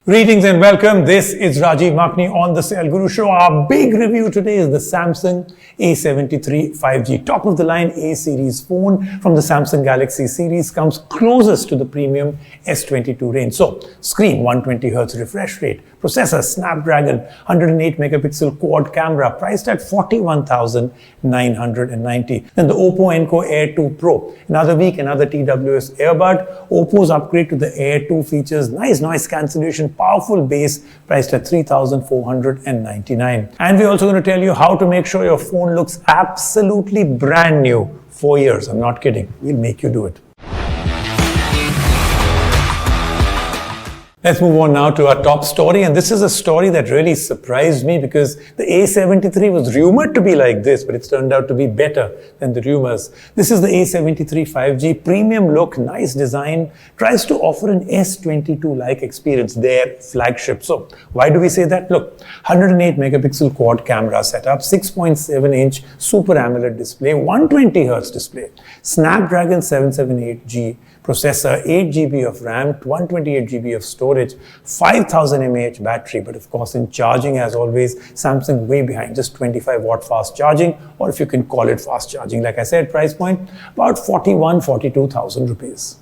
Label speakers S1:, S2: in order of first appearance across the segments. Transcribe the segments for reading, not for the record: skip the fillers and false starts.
S1: Greetings and welcome. This is Rajiv Makni on the Sale Guru Show. Our big review today is the Samsung A73 5G. Top of the line A series phone from the Samsung Galaxy series, comes closest to the premium S22 range. So, screen 120Hz refresh rate, processor Snapdragon 108 megapixel quad camera priced at 41,990. Then the Oppo Enco Air 2 Pro. Another week, another TWS earbud. Oppo's upgrade to the Air 2 features nice noise cancellation, powerful bass priced at 3,499. And we're also going to tell you how to make sure your phone looks absolutely brand new. 4 years, I'm not kidding. We'll make you do it. Let's move on now to our top story, and this is a story that really surprised me because the A73 was rumored to be like this, but it's turned out to be better than the rumors. This is the A73 5G, premium look, nice design, tries to offer an S22-like experience, their flagship. So why do we say that? Look, 108 megapixel quad camera setup, 6.7-inch Super AMOLED display, 120Hz display, Snapdragon 778G processor, 8 GB of RAM, 128 GB of storage, 5000 mAh battery, but of course in charging, as always, Samsung way behind, just 25 watt fast charging, or if you can call it fast charging. Like I said, price point about 42,000 rupees.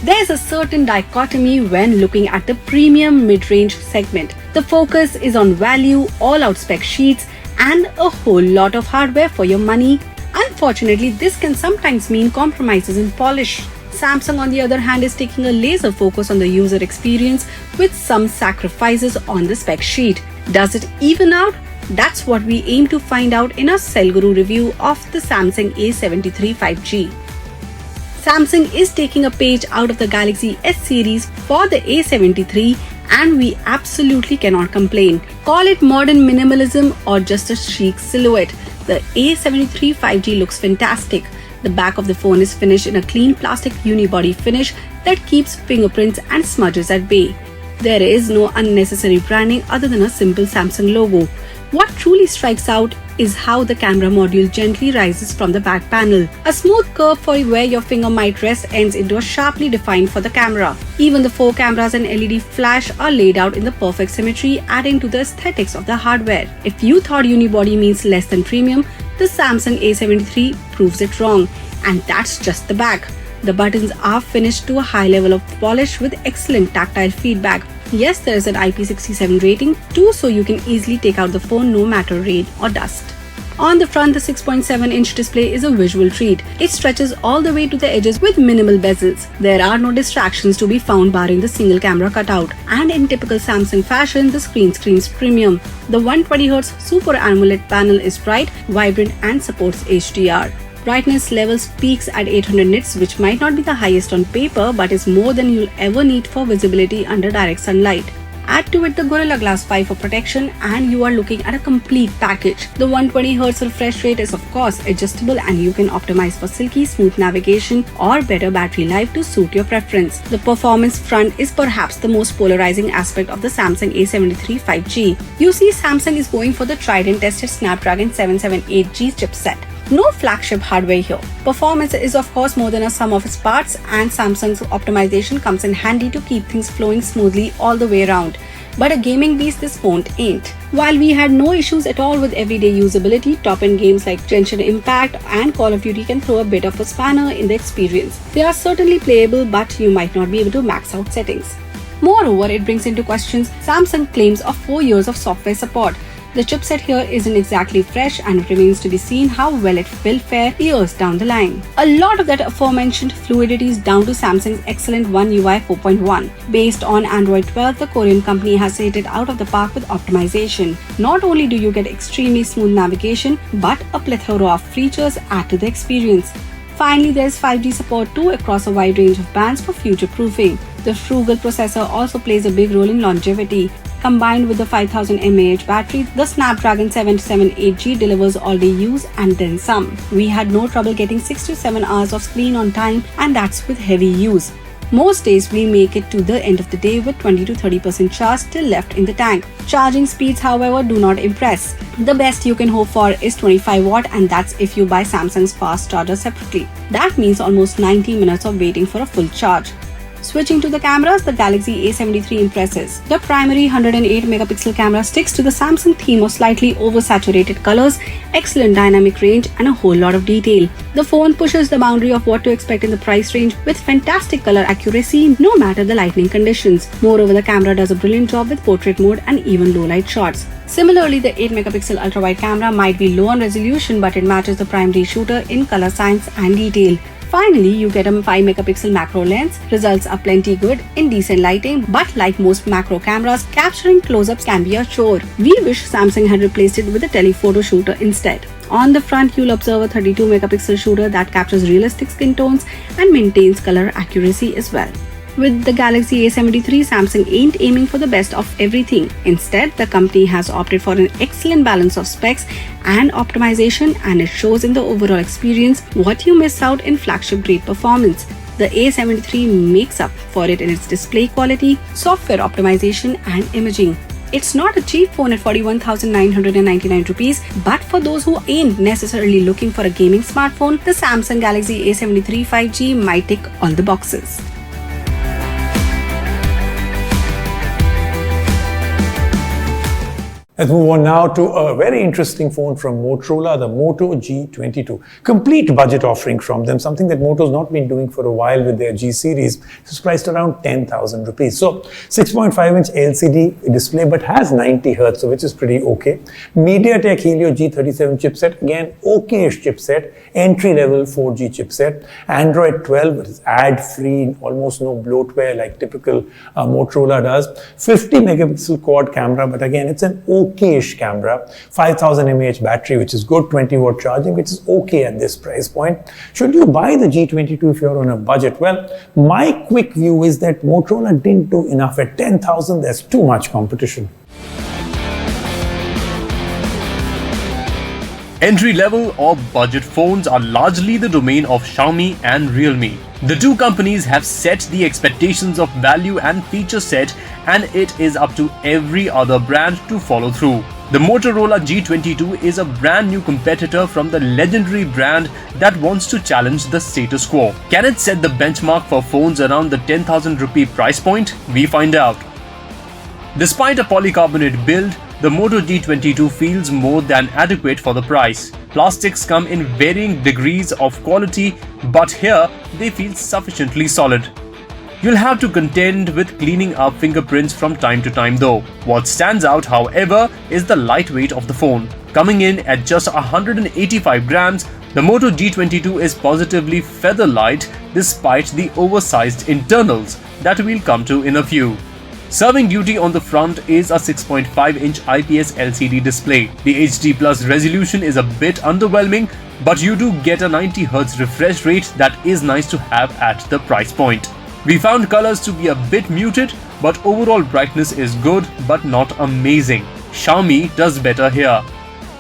S2: There's a certain dichotomy when looking at the premium mid-range segment. The focus is on value, all-out spec sheets, and a whole lot of hardware for your money. Unfortunately, this can sometimes mean compromises in polish. Samsung, on the other hand, is taking a laser focus on the user experience with some sacrifices on the spec sheet. Does it even out? That's what we aim to find out in our Sale Guru review of the Samsung A73 5G. Samsung is taking a page out of the Galaxy S series for the A73, and we absolutely cannot complain. Call it modern minimalism or just a chic silhouette, the A73 5G looks fantastic. The back of the phone is finished in a clean plastic unibody finish that keeps fingerprints and smudges at bay. There is no unnecessary branding other than a simple Samsung logo. What truly strikes out is how the camera module gently rises from the back panel. A smooth curve for where your finger might rest ends into a sharply defined for the camera. Even the 4 cameras and LED flash are laid out in the perfect symmetry, adding to the aesthetics of the hardware. If you thought unibody means less than premium, the Samsung A73 proves it wrong. And that's just the back. The buttons are finished to a high level of polish with excellent tactile feedback. Yes, there is an IP67 rating too, so you can easily take out the phone no matter rain or dust. On the front, the 6.7-inch display is a visual treat. It stretches all the way to the edges with minimal bezels. There are no distractions to be found barring the single camera cutout. And in typical Samsung fashion, the screen screams premium. The 120Hz Super AMOLED panel is bright, vibrant and supports HDR. Brightness levels peaks at 800 nits, which might not be the highest on paper but is more than you'll ever need for visibility under direct sunlight. Add to it the Gorilla Glass 5 for protection and you are looking at a complete package. The 120Hz refresh rate is of course adjustable and you can optimize for silky smooth navigation or better battery life to suit your preference. The performance front is perhaps the most polarizing aspect of the Samsung A73 5G. You see, Samsung is going for the tried and tested Snapdragon 778G chipset. No flagship hardware here. Performance is of course more than a sum of its parts, and Samsung's optimization comes in handy to keep things flowing smoothly all the way around. But a gaming beast this phone ain't. While we had no issues at all with everyday usability, top-end games like Genshin Impact and Call of Duty can throw a bit of a spanner in the experience. They are certainly playable, but you might not be able to max out settings. Moreover, it brings into question Samsung claims of 4 years of software support. The chipset here isn't exactly fresh and it remains to be seen how well it will fare years down the line. A lot of that aforementioned fluidity is down to Samsung's excellent One UI 4.1. Based on Android 12, the Korean company has hit it out of the park with optimization. Not only do you get extremely smooth navigation, but a plethora of features add to the experience. Finally, there is 5G support too across a wide range of bands for future-proofing. The frugal processor also plays a big role in longevity. Combined with the 5000 mAh battery, the Snapdragon 778G delivers all-day use and then some. We had no trouble getting 6 to 7 hours of screen on time, and that's with heavy use. Most days we make it to the end of the day with 20 to 30% charge still left in the tank. Charging speeds, however, do not impress. The best you can hope for is 25 watt, and that's if you buy Samsung's fast charger separately. That means almost 90 minutes of waiting for a full charge. Switching to the cameras, the Galaxy A73 impresses. The primary 108 megapixel camera sticks to the Samsung theme of slightly oversaturated colors, excellent dynamic range, and a whole lot of detail. The phone pushes the boundary of what to expect in the price range with fantastic color accuracy no matter the lighting conditions. Moreover, the camera does a brilliant job with portrait mode and even low light shots. Similarly, the 8 megapixel ultra-wide camera might be low on resolution, but it matches the primary shooter in color science and detail. Finally, you get a 5 megapixel macro lens. Results are plenty good in decent lighting, but like most macro cameras, capturing close-ups can be a chore. We wish Samsung had replaced it with a telephoto shooter instead. On the front, you'll observe a 32 megapixel shooter that captures realistic skin tones and maintains color accuracy as well. With the Galaxy A73, Samsung ain't aiming for the best of everything. Instead, the company has opted for an excellent balance of specs and optimization, and it shows in the overall experience what you miss out in flagship-grade performance. The A73 makes up for it in its display quality, software optimization, and imaging. It's not a cheap phone at 41,999 rupees, but for those who ain't necessarily looking for a gaming smartphone, the Samsung Galaxy A73 5G might tick all the boxes.
S1: Let's move on now to a very interesting phone from Motorola, the Moto G22. Complete budget offering from them, something that Moto's not been doing for a while with their G series. It's priced around 10,000 rupees. So 6.5-inch LCD display, but has 90 Hz, which is pretty okay. MediaTek Helio G37 chipset, again, okay-ish chipset. Entry-level 4G chipset. Android 12, it is ad-free, almost no bloatware like typical Motorola does. 50 megapixel quad camera, but again, it's an okay-ish camera. 5000 mAh battery, which is good. 20 watt charging, which is okay at this price point. Should you buy the G22 if you're on a budget? Well, my quick view is that Motorola didn't do enough. At 10,000, there's too much competition.
S3: Entry-level or budget phones are largely the domain of Xiaomi and Realme. The two companies have set the expectations of value and feature set, and it is up to every other brand to follow through. The Motorola G22 is a brand new competitor from the legendary brand that wants to challenge the status quo. Can it set the benchmark for phones around the 10,000 rupee price point? We find out. Despite a polycarbonate build, the Moto G22 feels more than adequate for the price. Plastics come in varying degrees of quality, but here they feel sufficiently solid. You'll have to contend with cleaning up fingerprints from time to time though. What stands out, however, is the lightweight of the phone. Coming in at just 185 grams, the Moto G22 is positively feather light despite the oversized internals that we'll come to in a few. Serving duty on the front is a 6.5-inch IPS LCD display. The HD Plus resolution is a bit underwhelming, but you do get a 90 Hz refresh rate that is nice to have at the price point. We found colors to be a bit muted, but overall brightness is good but not amazing. Xiaomi does better here.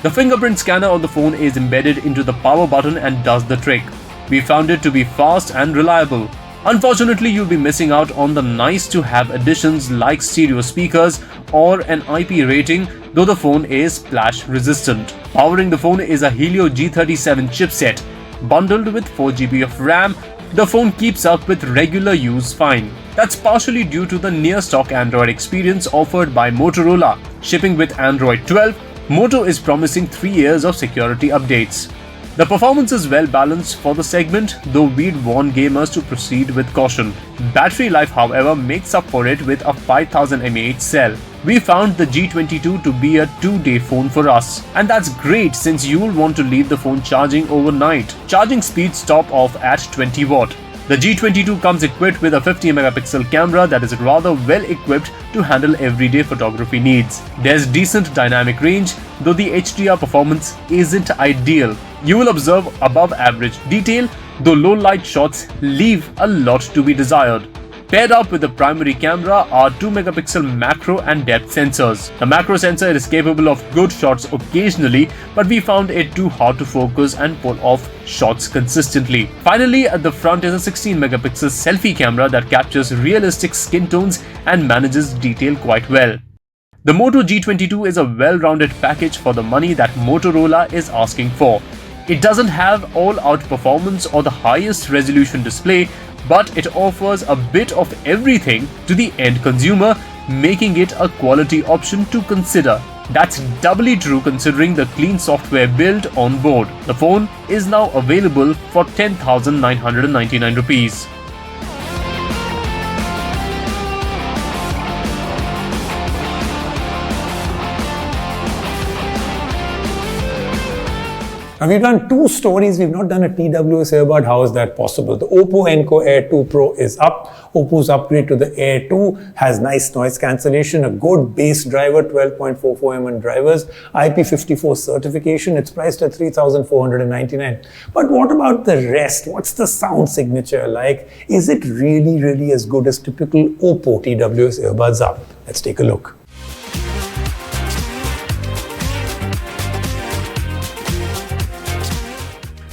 S3: The fingerprint scanner on the phone is embedded into the power button and does the trick. We found it to be fast and reliable. Unfortunately, you'll be missing out on the nice-to-have additions like stereo speakers or an IP rating, though the phone is splash-resistant. Powering the phone is a Helio G37 chipset. Bundled with 4GB of RAM, the phone keeps up with regular use fine. That's partially due to the near-stock Android experience offered by Motorola. Shipping with Android 12, Moto is promising 3 years of security updates. The performance is well balanced for the segment, though we'd warn gamers to proceed with caution. Battery life, however, makes up for it with a 5000 mAh cell. We found the G22 to be a 2-day phone for us, and that's great since you'll want to leave the phone charging overnight. Charging speeds stop off at 20 watt. The G22 comes equipped with a 50 megapixel camera that is rather well equipped to handle everyday photography needs. There's decent dynamic range, though the HDR performance isn't ideal. You will observe above average detail, though low light shots leave a lot to be desired. Paired up with the primary camera are 2-megapixel macro and depth sensors. The macro sensor is capable of good shots occasionally, but we found it too hard to focus and pull off shots consistently. Finally, at the front is a 16-megapixel selfie camera that captures realistic skin tones and manages detail quite well. The Moto G22 is a well-rounded package for the money that Motorola is asking for. It doesn't have all-out performance or the highest resolution display, but it offers a bit of everything to the end consumer, making it a quality option to consider. That's doubly true considering the clean software built on board. The phone is now available for 10,999 rupees.
S1: Now we've done two stories, we've not done a TWS earbud. How is that possible? The Oppo Enco Air 2 Pro is up. Oppo's upgrade to the Air 2 has nice noise cancellation, a good bass driver, 12.44mm drivers, IP54 certification. It's priced at 3,499. But what about the rest? What's the sound signature like? Is it really as good as typical Oppo TWS earbuds are? Let's take a look.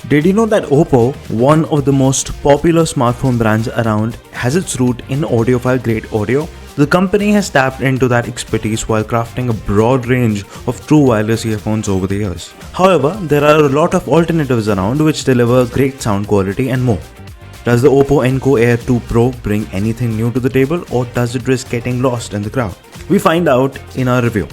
S4: Did you know that Oppo, one of the most popular smartphone brands around, has its root in audiophile grade audio? The company has tapped into that expertise while crafting a broad range of true wireless earphones over the years. However, there are a lot of alternatives around which deliver great sound quality and more. Does the Oppo Enco Air 2 Pro bring anything new to the table, or does it risk getting lost in the crowd? We find out in our review.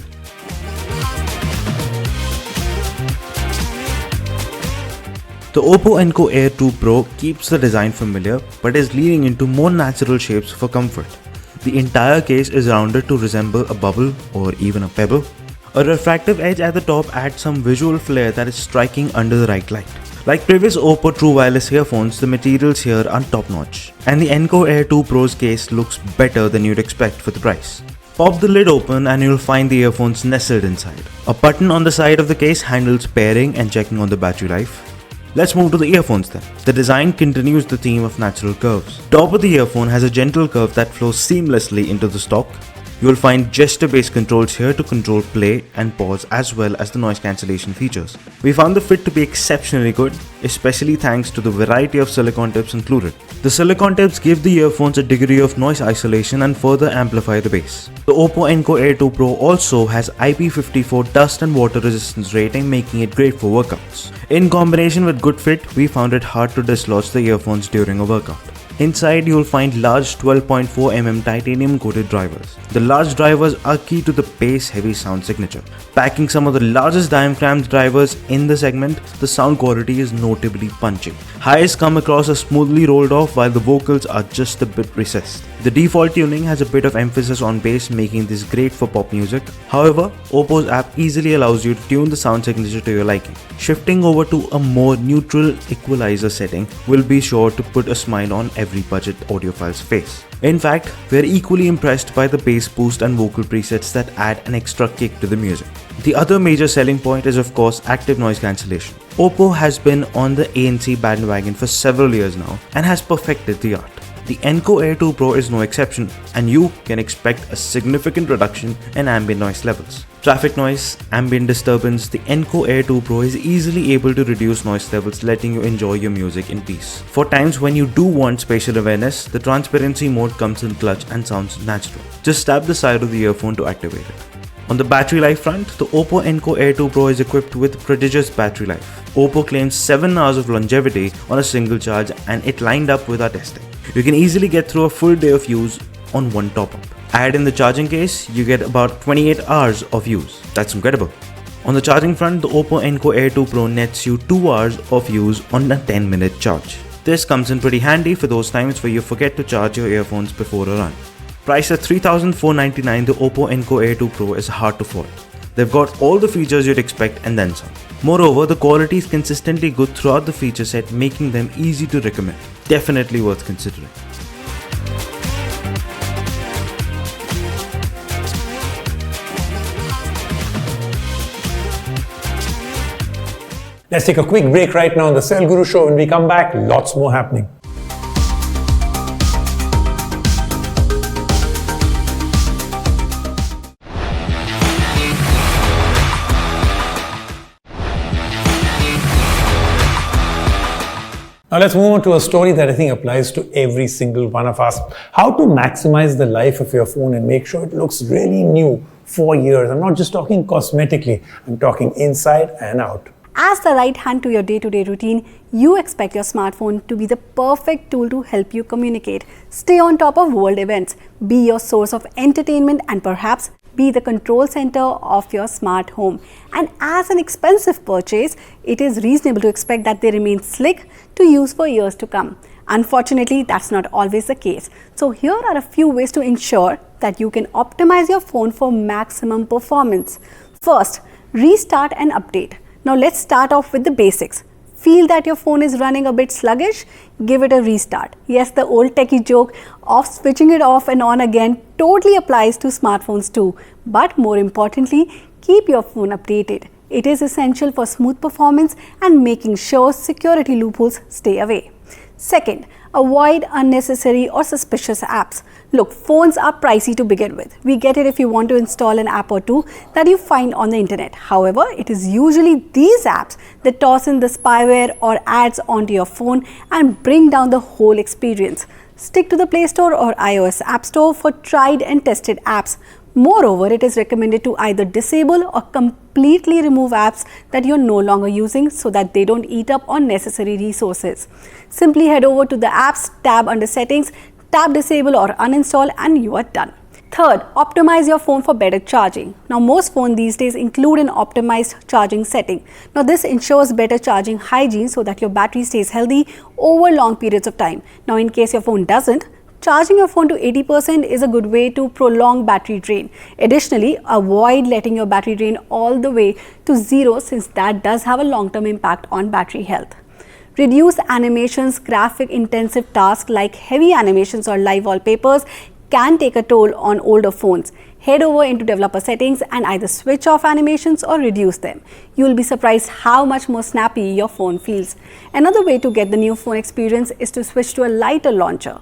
S4: The Oppo Enco Air 2 Pro keeps the design familiar but is leaning into more natural shapes for comfort. The entire case is rounded to resemble a bubble or even a pebble. A refractive edge at the top adds some visual flair that is striking under the right light. Like previous Oppo true wireless earphones, the materials here are top notch, and the Enco Air 2 Pro's case looks better than you'd expect for the price. Pop the lid open and you'll find the earphones nestled inside. A button on the side of the case handles pairing and checking on the battery life. Let's move to the earphones then. The design continues the theme of natural curves. Top of the earphone has a gentle curve that flows seamlessly into the stock. You will find gesture-based controls here to control play and pause, as well as the noise cancellation features. We found the fit to be exceptionally good, especially thanks to the variety of silicone tips included. The silicone tips give the earphones a degree of noise isolation and further amplify the bass. The Oppo Enco Air 2 Pro also has IP54 dust and water resistance rating, making it great for workouts. In combination with good fit, we found it hard to dislodge the earphones during a workout. Inside, you will find large 12.4mm titanium coated drivers. The large drivers are key to the bass-heavy sound signature. Packing some of the largest diaphragm drivers in the segment, the sound quality is notably punchy. Highs come across as smoothly rolled off, while the vocals are just a bit recessed. The default tuning has a bit of emphasis on bass, making this great for pop music. However, Oppo's app easily allows you to tune the sound signature to your liking. Shifting over to a more neutral equalizer setting will be sure to put a smile on every budget audiophile's face. In fact, we are equally impressed by the bass boost and vocal presets that add an extra kick to the music. The other major selling point is of course active noise cancellation. Oppo has been on the ANC bandwagon for several years now and has perfected the art. The Enco Air 2 Pro is no exception, and you can expect a significant reduction in ambient noise levels. Traffic noise, ambient disturbance, the Enco Air 2 Pro is easily able to reduce noise levels, letting you enjoy your music in peace. For times when you do want spatial awareness, the transparency mode comes in clutch and sounds natural. Just tap the side of the earphone to activate it. On the battery life front, the Oppo Enco Air 2 Pro is equipped with prodigious battery life. Oppo claims 7 hours of longevity on a single charge, and it lined up with our testing. You can easily get through a full day of use on one top-up. Add in the charging case, you get about 28 hours of use. That's incredible. On the charging front, the Oppo Enco Air 2 Pro nets you 2 hours of use on a 10-minute charge. This comes in pretty handy for those times where you forget to charge your earphones before a run. Priced at 3,499, the Oppo Enco Air 2 Pro is hard to fault. They've got all the features you'd expect and then some. Moreover, the quality is consistently good throughout the feature set, making them easy to recommend. Definitely worth considering.
S1: Let's take a quick break right now on the Sell Guru Show. When we come back, lots more happening. Now let's move on to a story that I think applies to every single one of us. How to maximize the life of your phone and make sure it looks really new for years. I'm not just talking cosmetically, I'm talking inside and out.
S2: As the right hand to your day-to-day routine, you expect your smartphone to be the perfect tool to help you communicate, stay on top of world events, be your source of entertainment, and perhaps be the control center of your smart home. And as an expensive purchase, it is reasonable to expect that they remain slick to use for years to come. Unfortunately, that's not always the case. So here are a few ways to ensure that you can optimize your phone for maximum performance. First, restart and update. Now let's start off with the basics. Feel that your phone is running a bit sluggish? Give it a restart. Yes, the old techie joke of switching it off and on again totally applies to smartphones too. But more importantly, keep your phone updated. It is essential for smooth performance and making sure security loopholes stay away. Second, avoid unnecessary or suspicious apps. Look, phones are pricey to begin with. We get it if you want to install an app or two that you find on the internet. However, it is usually these apps that toss in the spyware or ads onto your phone and bring down the whole experience. Stick to the Play Store or iOS App Store for tried and tested apps. Moreover, it is recommended to either disable or completely remove apps that you're no longer using so that they don't eat up unnecessary resources. Simply head over to the Apps tab under Settings, tap Disable or Uninstall, and you are done. Third, optimize your phone for better charging. Now, most phones these days include an optimized charging setting. Now, this ensures better charging hygiene so that your battery stays healthy over long periods of time. Now, in case your phone doesn't, charging your phone to 80% is a good way to prolong battery drain. Additionally, avoid letting your battery drain all the way to zero since that does have a long-term impact on battery health. Reduce animations. Graphic intensive tasks like heavy animations or live wallpapers can take a toll on older phones. Head over into developer settings and either switch off animations or reduce them. You will be surprised how much more snappy your phone feels. Another way to get the new phone experience is to switch to a lighter launcher.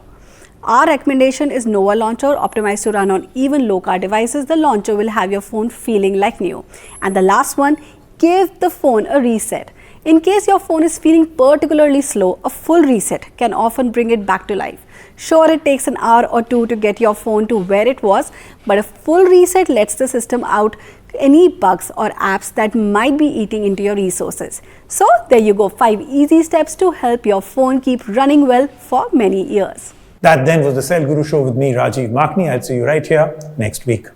S2: Our recommendation is Nova Launcher, optimized to run on even low-car devices. The launcher will have your phone feeling like new. And the last one, give the phone a reset. In case your phone is feeling particularly slow, a full reset can often bring it back to life. Sure, it takes an hour or two to get your phone to where it was, but a full reset lets the system out any bugs or apps that might be eating into your resources. So there you go, 5 easy steps to help your phone keep running well for many years.
S1: That then was the Cell Guru Show with me, Rajiv Makni. I'll see you right here next week.